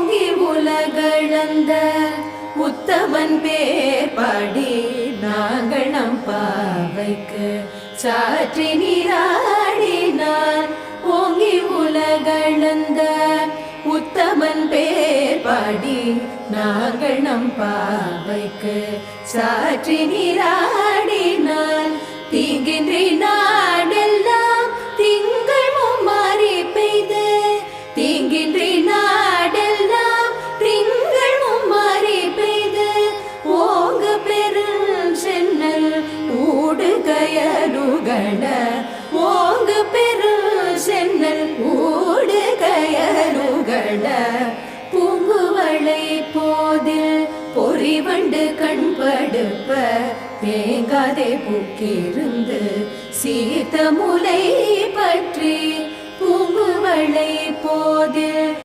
ஓங்கி உலகளந்த உத்தமன் பேர் பாடி நாங்கள் நம் பாவைக்கு சாற்றி நீராடினார். ஓங்கி உலகளந்த உத்தமன் பேர் பாடி நாங்கள் நம் பாவைக்கு சாற்றி நீராடினார். தீங்கின்றி நாடெல்லாம் திங்கள் மும்மாறி பெய்து, தீங்கின்றி நாடெல்லாம் திங்கள் மும்மாறி பெய்து, ஓங்க பெரும் சென்னல் ஊடுகயலுகள, ஓங்க பெரும் சென்னல் ஊடுகயலுகள, பூங்குவளை போதில் பொறிவண்டு கண்படுப்ப, தேங்காதே பூக்கிருந்து சீத்த முலை பற்றி பூங்குவளை போதில்